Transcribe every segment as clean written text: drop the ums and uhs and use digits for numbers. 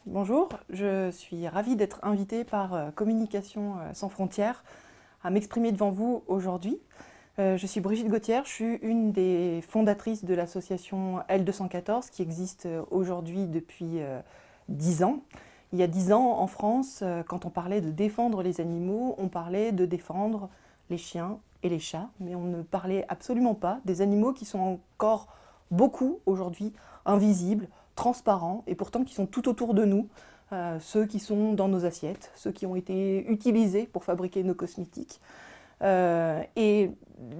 Bonjour, je suis ravie d'être invitée par Communication sans frontières à m'exprimer devant vous aujourd'hui. Je suis Brigitte Gauthier, je suis une des fondatrices de l'association L214 qui existe aujourd'hui depuis 10 ans. Il y a 10 ans, en France, quand on parlait de défendre les animaux, on parlait de défendre les chiens et les chats, mais on ne parlait absolument pas des animaux qui sont encore beaucoup aujourd'hui invisibles, transparents, et pourtant qui sont tout autour de nous, ceux qui sont dans nos assiettes, ceux qui ont été utilisés pour fabriquer nos cosmétiques. Et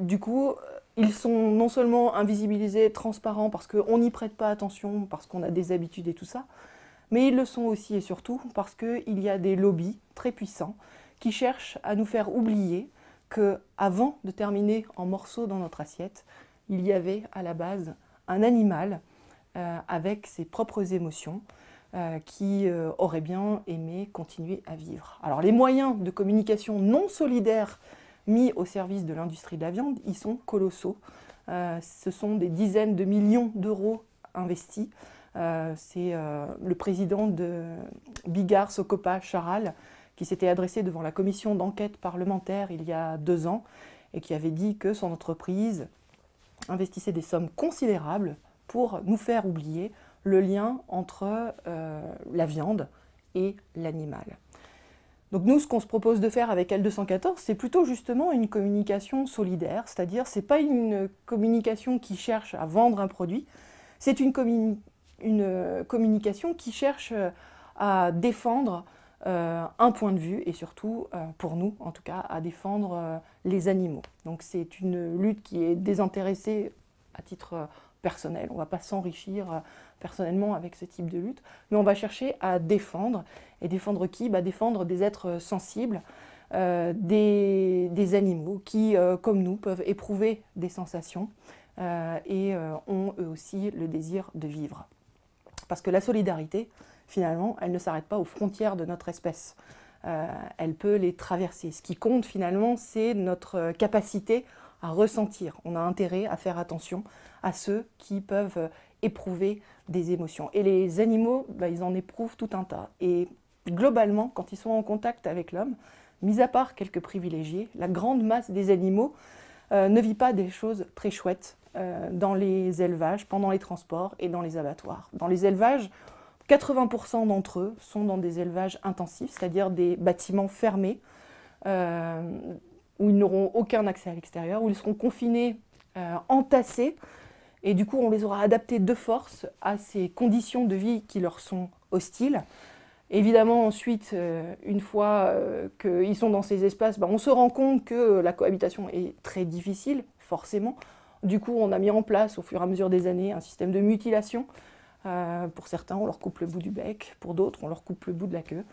du coup, ils sont non seulement invisibilisés, transparents, parce qu'on n'y prête pas attention, parce qu'on a des habitudes et tout ça, mais ils le sont aussi et surtout parce qu'il y a des lobbies très puissants qui cherchent à nous faire oublier qu'avant de terminer en morceaux dans notre assiette, il y avait à la base un animal avec ses propres émotions qui aurait bien aimé continuer à vivre. Alors les moyens de communication non solidaires mis au service de l'industrie de la viande, ils sont colossaux. Ce sont des dizaines de millions d'euros investis. C'est le président de Bigard, Socopa, Charal, qui s'était adressé devant la commission d'enquête parlementaire il y a 2 ans et qui avait dit que son entreprise investissait des sommes considérables pour nous faire oublier le lien entre la viande et l'animal. Donc nous, ce qu'on se propose de faire avec L214, c'est plutôt justement une communication solidaire, c'est-à-dire c'est pas une communication qui cherche à vendre un produit, c'est une communication qui cherche à défendre un point de vue et surtout, pour nous en tout cas, à défendre les animaux. Donc c'est une lutte qui est désintéressée à titre personnel, on ne va pas s'enrichir personnellement avec ce type de lutte, mais on va chercher à défendre. Et défendre qui? Défendre des êtres sensibles, des animaux qui, comme nous, peuvent éprouver des sensations et ont eux aussi le désir de vivre. Parce que la solidarité, finalement, elle ne s'arrête pas aux frontières de notre espèce. Elle peut les traverser. Ce qui compte, finalement, c'est notre capacité à ressentir. On a intérêt à faire attention à ceux qui peuvent éprouver des émotions. Et les animaux, ils en éprouvent tout un tas. Et globalement, quand ils sont en contact avec l'homme, mis à part quelques privilégiés, la grande masse des animaux ne vit pas des choses très chouettes dans les élevages, pendant les transports et dans les abattoirs. Dans les élevages, 80% d'entre eux sont dans des élevages intensifs, c'est-à-dire des bâtiments fermés où ils n'auront aucun accès à l'extérieur, où ils seront confinés, entassés, et du coup on les aura adaptés de force à ces conditions de vie qui leur sont hostiles. Évidemment, ensuite, une fois qu'ils sont dans ces espaces, on se rend compte que la cohabitation est très difficile, forcément. Du coup, on a mis en place, au fur et à mesure des années, un système de mutilation. Pour certains, on leur coupe le bout du bec, pour d'autres, on leur coupe le bout de la queue.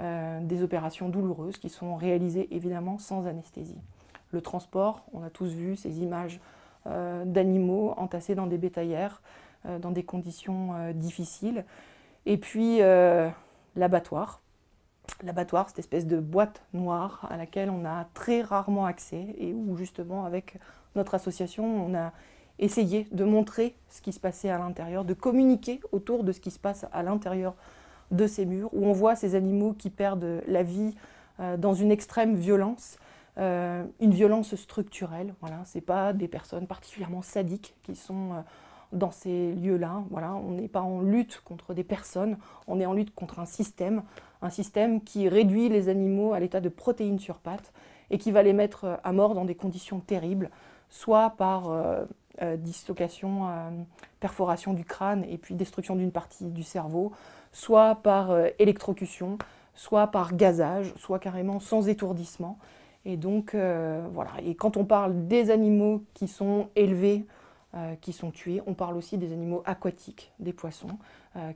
Des opérations douloureuses qui sont réalisées, évidemment, sans anesthésie. Le transport, on a tous vu ces images d'animaux entassés dans des bétaillères, dans des conditions difficiles. Et puis, l'abattoir. L'abattoir, cette espèce de boîte noire à laquelle on a très rarement accès et où justement avec notre association on a essayé de montrer ce qui se passait à l'intérieur, de communiquer autour de ce qui se passe à l'intérieur de ces murs, où on voit ces animaux qui perdent la vie dans une extrême violence, une violence structurelle. Voilà, ce n'est pas des personnes particulièrement sadiques qui sont dans ces lieux-là. Voilà, on n'est pas en lutte contre des personnes, on est en lutte contre un système qui réduit les animaux à l'état de protéines sur pattes et qui va les mettre à mort dans des conditions terribles, soit par dislocation, perforation du crâne et puis destruction d'une partie du cerveau, soit par électrocution, soit par gazage, soit carrément sans étourdissement. Et donc, voilà. Et quand on parle des animaux qui sont élevés, qui sont tués, on parle aussi des animaux aquatiques, des poissons,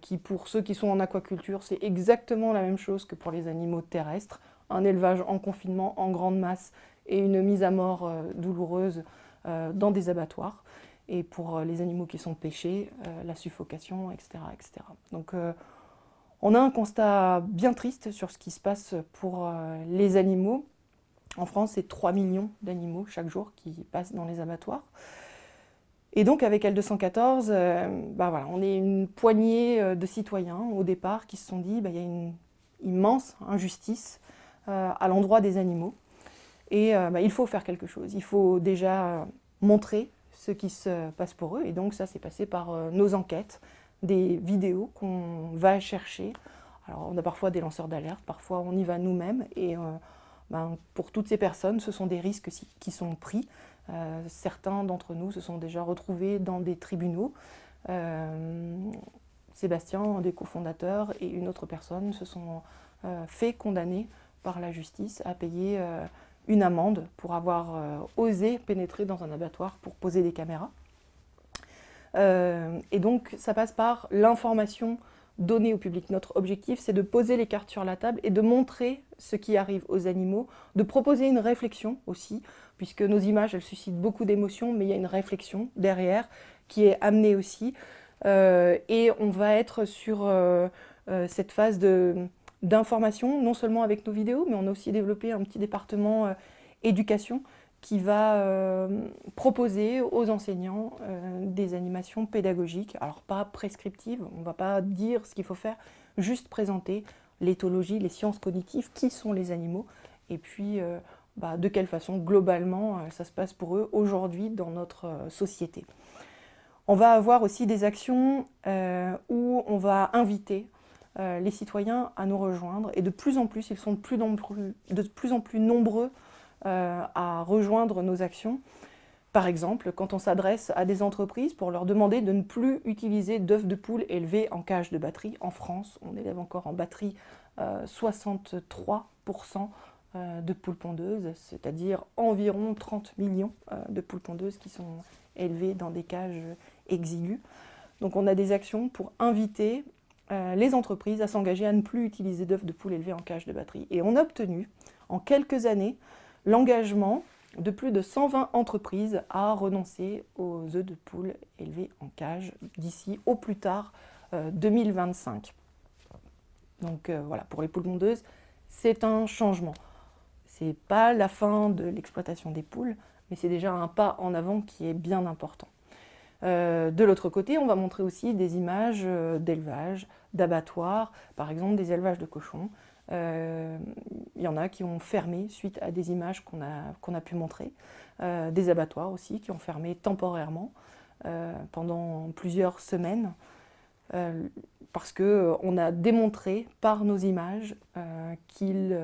qui pour ceux qui sont en aquaculture, c'est exactement la même chose que pour les animaux terrestres, un élevage en confinement en grande masse et une mise à mort douloureuse dans des abattoirs. Et pour les animaux qui sont pêchés, la suffocation, etc. etc. Donc on a un constat bien triste sur ce qui se passe pour les animaux. En France, c'est 3 millions d'animaux chaque jour qui passent dans les abattoirs. Et donc avec L214, voilà, on est une poignée de citoyens au départ qui se sont dit il y a une immense injustice à l'endroit des animaux et il faut faire quelque chose. Il faut déjà montrer ce qui se passe pour eux et donc ça s'est passé par nos enquêtes, des vidéos qu'on va chercher. Alors on a parfois des lanceurs d'alerte, parfois on y va nous-mêmes et pour toutes ces personnes, ce sont des risques qui sont pris. Certains d'entre nous se sont déjà retrouvés dans des tribunaux. Sébastien, un des cofondateurs, et une autre personne se sont fait condamner par la justice à payer une amende pour avoir osé pénétrer dans un abattoir pour poser des caméras. Et donc ça passe par l'information donnée au public. Notre objectif, c'est de poser les cartes sur la table et de montrer ce qui arrive aux animaux, de proposer une réflexion aussi, puisque nos images, elles suscitent beaucoup d'émotions, mais il y a une réflexion derrière qui est amenée aussi. Et on va être sur cette phase d'information, non seulement avec nos vidéos, mais on a aussi développé un petit département éducation qui va proposer aux enseignants des animations pédagogiques, alors pas prescriptives, on ne va pas dire ce qu'il faut faire, juste présenter l'éthologie, les sciences cognitives, qui sont les animaux, et puis de quelle façon globalement ça se passe pour eux aujourd'hui dans notre société. On va avoir aussi des actions où on va inviter les citoyens à nous rejoindre, et de plus en plus, ils sont de plus en plus nombreux à rejoindre nos actions. Par exemple, quand on s'adresse à des entreprises pour leur demander de ne plus utiliser d'œufs de poule élevés en cage de batterie. En France, on élève encore en batterie 63% de poules pondeuses, c'est-à-dire environ 30 millions de poules pondeuses qui sont élevées dans des cages exiguës. Donc on a des actions pour inviter les entreprises à s'engager à ne plus utiliser d'œufs de poule élevés en cage de batterie. Et on a obtenu, en quelques années, l'engagement de plus de 120 entreprises à renoncer aux œufs de poule élevés en cage d'ici au plus tard 2025. Donc voilà, pour les poules pondeuses, c'est un changement. Ce n'est pas la fin de l'exploitation des poules, mais c'est déjà un pas en avant qui est bien important. De l'autre côté, on va montrer aussi des images d'élevage, d'abattoirs, par exemple des élevages de cochons. Il y en a qui ont fermé suite à des images qu'on a pu montrer. Des abattoirs aussi qui ont fermé temporairement pendant plusieurs semaines parce qu'on a démontré par nos images qu'ils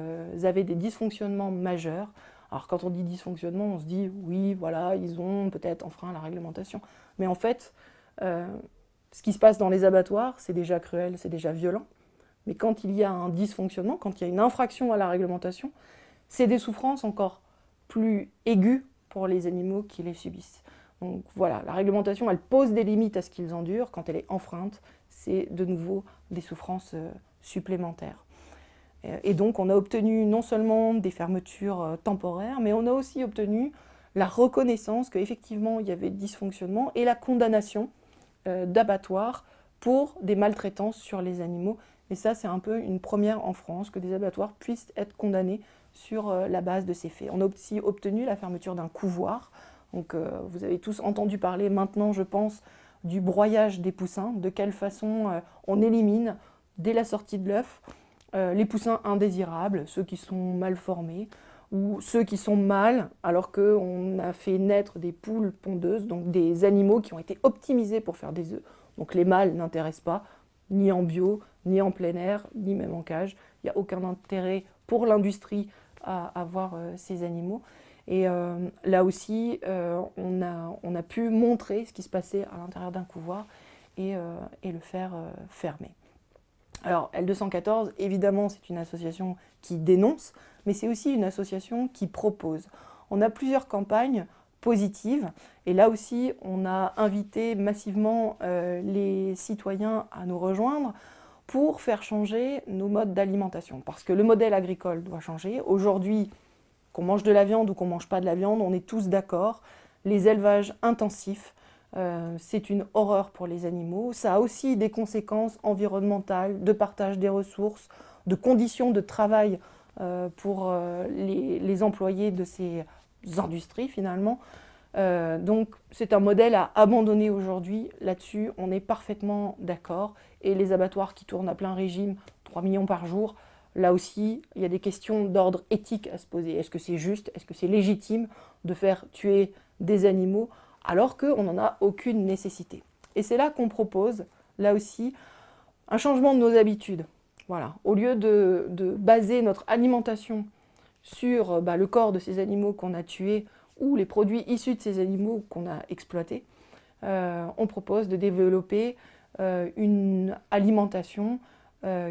avaient des dysfonctionnements majeurs. Alors quand on dit dysfonctionnement, on se dit oui, voilà, ils ont peut-être enfreint la réglementation. Mais en fait, ce qui se passe dans les abattoirs, c'est déjà cruel, c'est déjà violent. Mais quand il y a un dysfonctionnement, quand il y a une infraction à la réglementation, c'est des souffrances encore plus aiguës pour les animaux qui les subissent. Donc voilà, la réglementation, elle pose des limites à ce qu'ils endurent. Quand elle est enfreinte, c'est de nouveau des souffrances supplémentaires. Et donc on a obtenu non seulement des fermetures temporaires, mais on a aussi obtenu la reconnaissance qu'effectivement il y avait dysfonctionnement et la condamnation d'abattoirs pour des maltraitances sur les animaux. Et ça, c'est un peu une première en France, que des abattoirs puissent être condamnés sur la base de ces faits. On a aussi obtenu la fermeture d'un couvoir. Donc, vous avez tous entendu parler maintenant, je pense, du broyage des poussins, de quelle façon on élimine, dès la sortie de l'œuf, les poussins indésirables, ceux qui sont mal formés, ou ceux qui sont mâles, alors qu'on a fait naître des poules pondeuses, donc des animaux qui ont été optimisés pour faire des œufs. Donc les mâles n'intéressent pas, ni en bio, ni en plein air, ni même en cage. Il n'y a aucun intérêt pour l'industrie à avoir ces animaux. Et là aussi, on a pu montrer ce qui se passait à l'intérieur d'un couvoir et le faire fermer. Alors, L214, évidemment, c'est une association qui dénonce, mais c'est aussi une association qui propose. On a plusieurs campagnes positives, et là aussi, on a invité massivement les citoyens à nous rejoindre pour faire changer nos modes d'alimentation. Parce que le modèle agricole doit changer. Aujourd'hui, qu'on mange de la viande ou qu'on ne mange pas de la viande, on est tous d'accord. Les élevages intensifs, c'est une horreur pour les animaux. Ça a aussi des conséquences environnementales, de partage des ressources, de conditions de travail pour les employés de ces industries finalement. Donc c'est un modèle à abandonner aujourd'hui. Là-dessus, on est parfaitement d'accord. Et les abattoirs qui tournent à plein régime, 3 millions par jour, là aussi, il y a des questions d'ordre éthique à se poser. Est-ce que c'est juste, est-ce que c'est légitime de faire tuer des animaux alors qu'on n'en a aucune nécessité? Et c'est là qu'on propose, là aussi, un changement de nos habitudes. Voilà. Au lieu de baser notre alimentation sur le corps de ces animaux qu'on a tués ou les produits issus de ces animaux qu'on a exploités, on propose de développer une alimentation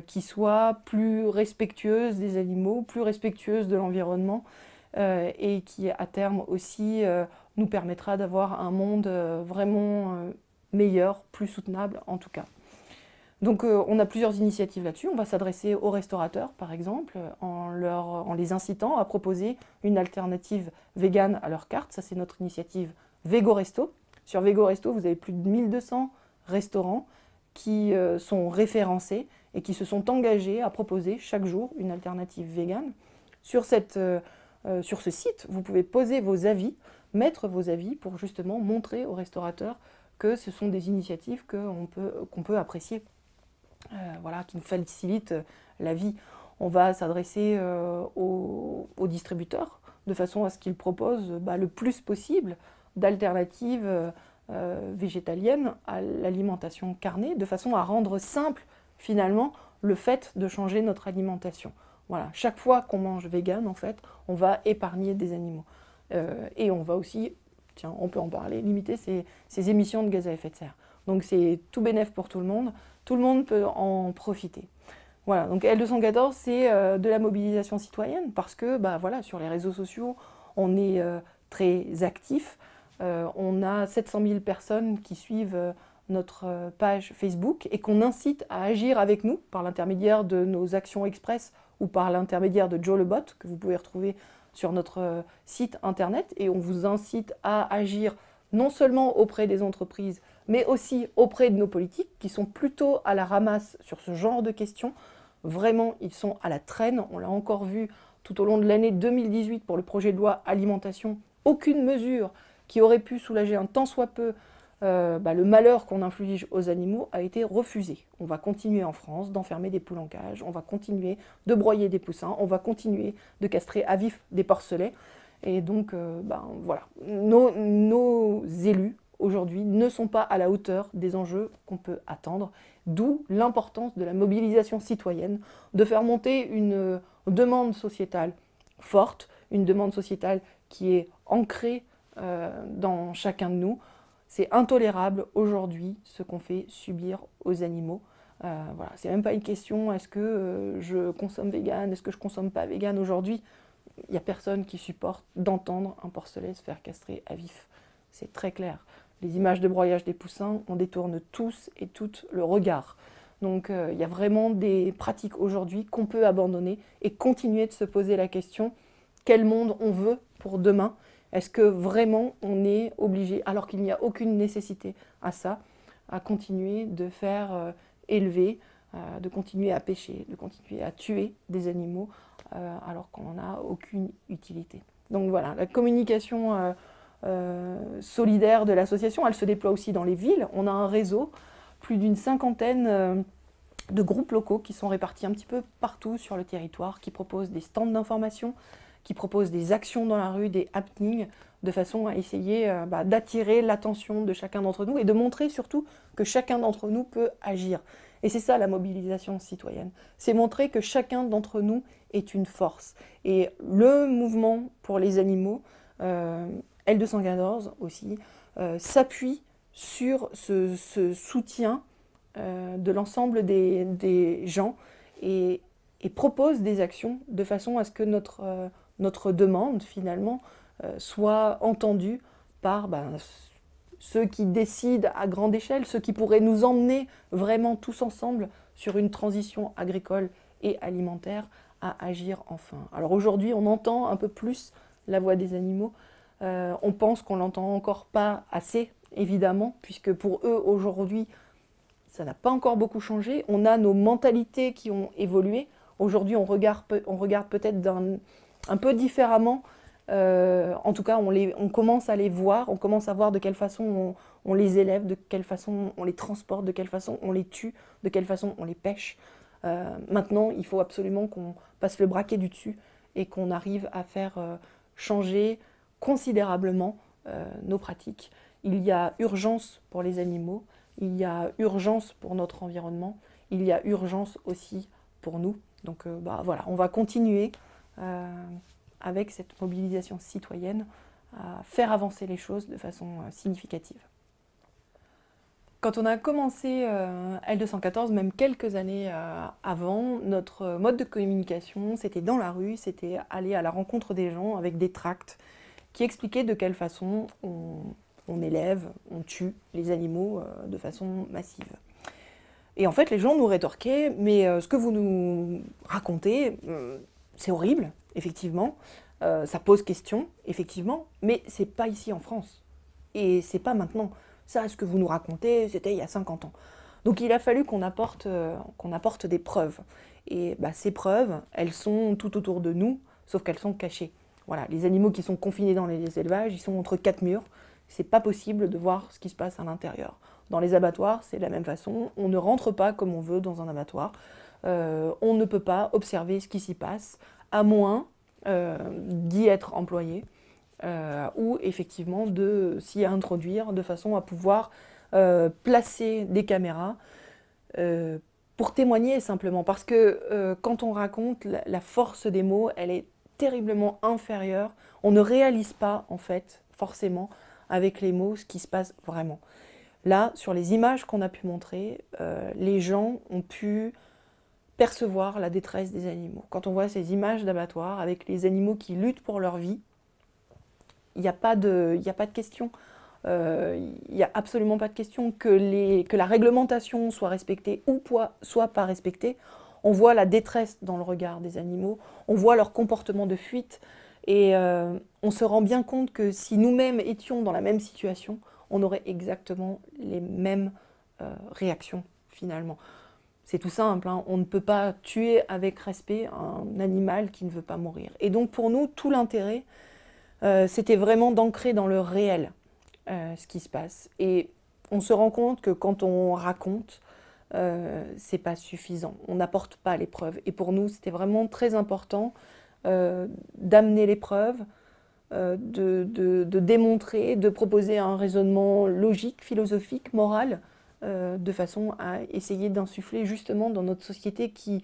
qui soit plus respectueuse des animaux, plus respectueuse de l'environnement et qui à terme aussi nous permettra d'avoir un monde vraiment meilleur, plus soutenable en tout cas. Donc on a plusieurs initiatives là-dessus. On va s'adresser aux restaurateurs, par exemple, en les incitant à proposer une alternative végane à leur carte. Ça, c'est notre initiative VegoResto. Sur VegoResto, vous avez plus de 1200 restaurants qui sont référencés et qui se sont engagés à proposer chaque jour une alternative végane. Sur ce site, vous pouvez poser vos avis, mettre vos avis pour justement montrer aux restaurateurs que ce sont des initiatives qu'on peut apprécier. Voilà, qui nous facilite la vie. On va s'adresser aux distributeurs de façon à ce qu'ils proposent le plus possible d'alternatives végétaliennes à l'alimentation carnée, de façon à rendre simple finalement le fait de changer notre alimentation. Voilà, chaque fois qu'on mange vegan, en fait, on va épargner des animaux. Et on va aussi, tiens, on peut en parler, limiter ces émissions de gaz à effet de serre. Donc c'est tout bénef pour tout le monde peut en profiter. Voilà, donc L214, c'est de la mobilisation citoyenne, parce que voilà, sur les réseaux sociaux, on est très actif. On a 700 000 personnes qui suivent notre page Facebook et qu'on incite à agir avec nous par l'intermédiaire de nos actions express ou par l'intermédiaire de Joe le Bot, que vous pouvez retrouver sur notre site internet. Et on vous incite à agir non seulement auprès des entreprises, mais aussi auprès de nos politiques qui sont plutôt à la ramasse sur ce genre de questions. Vraiment, ils sont à la traîne. On l'a encore vu tout au long de l'année 2018 pour le projet de loi alimentation. Aucune mesure qui aurait pu soulager un tant soit peu le malheur qu'on inflige aux animaux a été refusée. On va continuer en France d'enfermer des poules en cage, on va continuer de broyer des poussins, on va continuer de castrer à vif des porcelets. Et donc, voilà, nos élus, aujourd'hui, ne sont pas à la hauteur des enjeux qu'on peut attendre, d'où l'importance de la mobilisation citoyenne, de faire monter une demande sociétale forte, une demande sociétale qui est ancrée dans chacun de nous. C'est intolérable aujourd'hui ce qu'on fait subir aux animaux. Voilà, c'est même pas une question est-ce que je consomme vegan, est-ce que je consomme pas vegan aujourd'hui. Il n'y a personne qui supporte d'entendre un porcelet se faire castrer à vif. C'est très clair. Les images de broyage des poussins, on détourne tous et toutes le regard. Donc il y a vraiment des pratiques aujourd'hui qu'on peut abandonner et continuer de se poser la question quel monde on veut pour demain? Est-ce que vraiment on est obligé, alors qu'il n'y a aucune nécessité à ça, à continuer de faire élever, de continuer à pêcher, de continuer à tuer des animaux alors qu'on n'en a aucune utilité. Donc voilà, la communication solidaire de l'association, elle se déploie aussi dans les villes. On a un réseau, plus d'une cinquantaine de groupes locaux qui sont répartis un petit peu partout sur le territoire, qui proposent des stands d'information, qui proposent des actions dans la rue, des happenings, de façon à essayer d'attirer l'attention de chacun d'entre nous et de montrer surtout que chacun d'entre nous peut agir. Et c'est ça la mobilisation citoyenne, c'est montrer que chacun d'entre nous est une force. Et le mouvement pour les animaux, L214 aussi, s'appuie sur ce soutien de l'ensemble des gens et propose des actions de façon à ce que notre demande finalement soit entendue par ceux qui décident à grande échelle, ceux qui pourraient nous emmener vraiment tous ensemble sur une transition agricole et alimentaire à agir enfin. Alors aujourd'hui, on entend un peu plus la voix des animaux. On pense qu'on l'entend encore pas assez, évidemment, puisque pour eux, aujourd'hui, ça n'a pas encore beaucoup changé. On a nos mentalités qui ont évolué. Aujourd'hui, on regarde peut-être un peu différemment En tout cas, on commence à les voir, on commence à voir de quelle façon on les élève, de quelle façon on les transporte, de quelle façon on les tue, de quelle façon on les pêche. Maintenant, il faut absolument qu'on passe le braquet du dessus et qu'on arrive à faire changer considérablement nos pratiques. Il y a urgence pour les animaux, il y a urgence pour notre environnement, il y a urgence aussi pour nous. Donc voilà, on va continuer avec cette mobilisation citoyenne à faire avancer les choses de façon significative. Quand on a commencé L214, même quelques années avant, notre mode de communication, c'était dans la rue, c'était aller à la rencontre des gens avec des tracts qui expliquaient de quelle façon on élève, on tue les animaux de façon massive. Et en fait, les gens nous rétorquaient, mais ce que vous nous racontez, c'est horrible, effectivement, ça pose question, effectivement, mais c'est pas ici en France, et c'est pas maintenant. Ça, ce que vous nous racontez, c'était il y a 50 ans. Donc il a fallu qu'on apporte des preuves. Et ces preuves, elles sont tout autour de nous, sauf qu'elles sont cachées. Voilà, les animaux qui sont confinés dans les élevages, ils sont entre 4 murs. C'est pas possible de voir ce qui se passe à l'intérieur. Dans les abattoirs, c'est de la même façon. On ne rentre pas comme on veut dans un abattoir. On ne peut pas observer ce qui s'y passe, à moins d'y être employé. Ou effectivement de s'y introduire de façon à pouvoir placer des caméras pour témoigner simplement. Parce que quand on raconte, la force des mots, elle est terriblement inférieure. On ne réalise pas, en fait, forcément, avec les mots, ce qui se passe vraiment. Là, sur les images qu'on a pu montrer, les gens ont pu percevoir la détresse des animaux. Quand on voit ces images d'abattoirs avec les animaux qui luttent pour leur vie, il n'y a pas de question. Il n'y a absolument pas de question que la réglementation soit respectée ou soit pas respectée. On voit la détresse dans le regard des animaux, on voit leur comportement de fuite et on se rend bien compte que si nous-mêmes étions dans la même situation, on aurait exactement les mêmes réactions finalement. C'est tout simple, hein. On ne peut pas tuer avec respect un animal qui ne veut pas mourir. Et donc pour nous, tout l'intérêt, c'était vraiment d'ancrer dans le réel ce qui se passe. Et on se rend compte que quand on raconte, c'est pas suffisant. On n'apporte pas les preuves. Et pour nous, c'était vraiment très important d'amener les preuves, de démontrer, de proposer un raisonnement logique, philosophique, moral, de façon à essayer d'insuffler justement dans notre société qui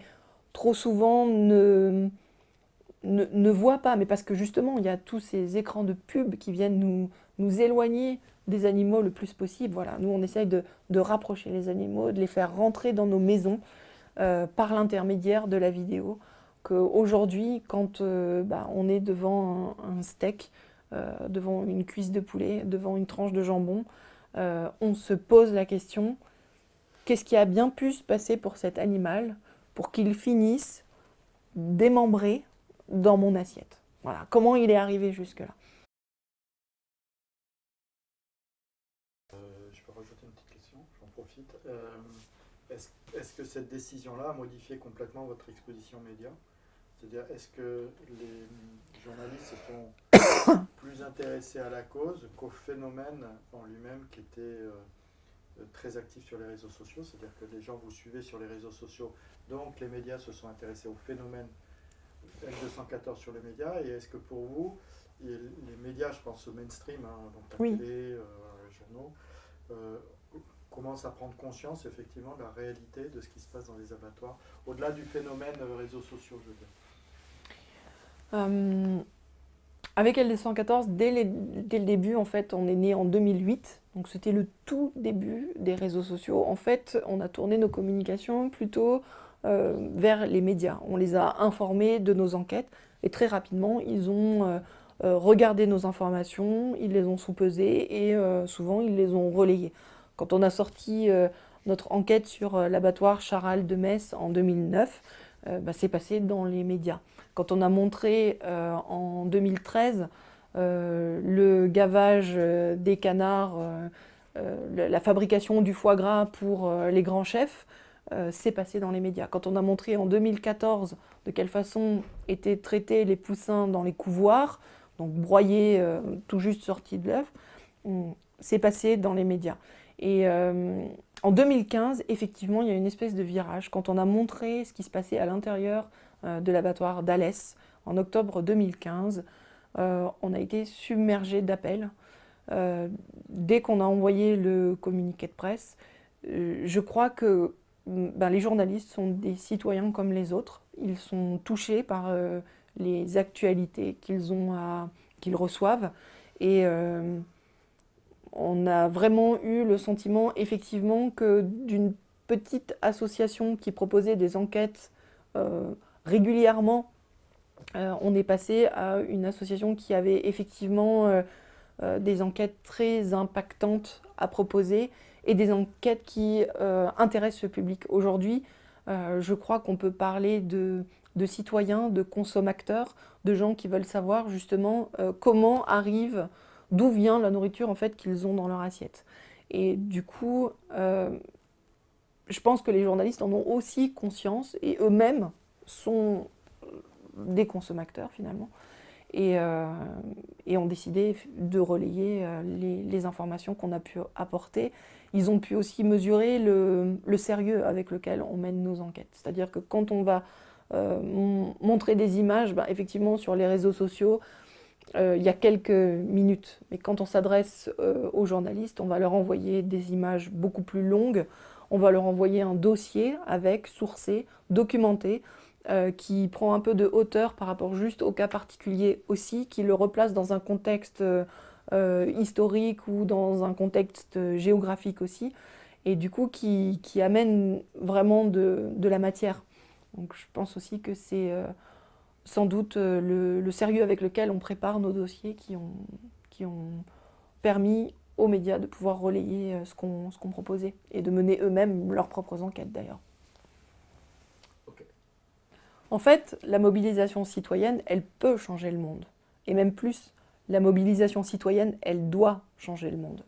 trop souvent ne voit pas, mais parce que justement il y a tous ces écrans de pub qui viennent nous éloigner des animaux le plus possible. Voilà, nous on essaye de rapprocher les animaux, de les faire rentrer dans nos maisons par l'intermédiaire de la vidéo. Qu'aujourd'hui, quand on est devant un steak, devant une cuisse de poulet, devant une tranche de jambon, on se pose la question, qu'est-ce qui a bien pu se passer pour cet animal pour qu'il finisse démembré dans mon assiette. Voilà, comment il est arrivé jusque-là. Je peux rajouter une petite question, j'en profite. Est-ce que cette décision-là a modifié complètement votre exposition média? C'est-à-dire, est-ce que les journalistes se sont plus intéressés à la cause qu'au phénomène en lui-même qui était très actif sur les réseaux sociaux? C'est-à-dire que les gens vous suivaient sur les réseaux sociaux, donc les médias se sont intéressés au phénomène L214 sur les médias, et est-ce que pour vous, les médias, je pense au mainstream, hein, donc la Oui. télé, les journaux, commencent à prendre conscience effectivement de la réalité de ce qui se passe dans les abattoirs, au-delà du phénomène réseaux sociaux, je veux dire. Avec L214, dès le début, en fait, on est né en 2008, donc c'était le tout début des réseaux sociaux. En fait, on a tourné nos communications plutôt vers les médias. On les a informés de nos enquêtes et très rapidement, ils ont regardé nos informations, ils les ont sous-pesées et souvent, ils les ont relayées. Quand on a sorti notre enquête sur l'abattoir Charal de Metz en 2009, c'est passé dans les médias. Quand on a montré en 2013 le gavage des canards, la fabrication du foie gras pour les grands chefs, c'est passé dans les médias. Quand on a montré en 2014 de quelle façon étaient traités les poussins dans les couvoirs donc broyé, tout juste sorti de l'œuf, c'est passé dans les médias. Et en 2015, effectivement, il y a une espèce de virage. Quand on a montré ce qui se passait à l'intérieur de l'abattoir d'Alès, en octobre 2015, on a été submergé d'appels. Dès qu'on a envoyé le communiqué de presse, je crois que les journalistes sont des citoyens comme les autres. Ils sont touchés par les actualités qu'ils reçoivent. Et on a vraiment eu le sentiment, effectivement, que d'une petite association qui proposait des enquêtes régulièrement, on est passé à une association qui avait effectivement des enquêtes très impactantes à proposer et des enquêtes qui intéressent le public. Aujourd'hui, je crois qu'on peut parler de citoyens, de consommateurs, de gens qui veulent savoir justement comment arrive, d'où vient la nourriture en fait qu'ils ont dans leur assiette. Et du coup, je pense que les journalistes en ont aussi conscience et eux-mêmes sont des consommateurs finalement et ont décidé de relayer les informations qu'on a pu apporter. Ils ont pu aussi mesurer le sérieux avec lequel on mène nos enquêtes. C'est-à-dire que quand on va montrer des images, effectivement sur les réseaux sociaux, il y a quelques minutes. Mais quand on s'adresse aux journalistes, on va leur envoyer des images beaucoup plus longues. On va leur envoyer un dossier avec sourcé, documenté, qui prend un peu de hauteur par rapport juste au cas particulier aussi, qui le replace dans un contexte historique ou dans un contexte géographique aussi, et du coup qui amène vraiment de la matière. Donc je pense aussi que c'est sans doute le sérieux avec lequel on prépare nos dossiers qui ont permis aux médias de pouvoir relayer ce qu'on proposait et de mener eux-mêmes leurs propres enquêtes d'ailleurs. En fait, la mobilisation citoyenne, elle peut changer le monde. Et même plus, la mobilisation citoyenne, elle doit changer le monde.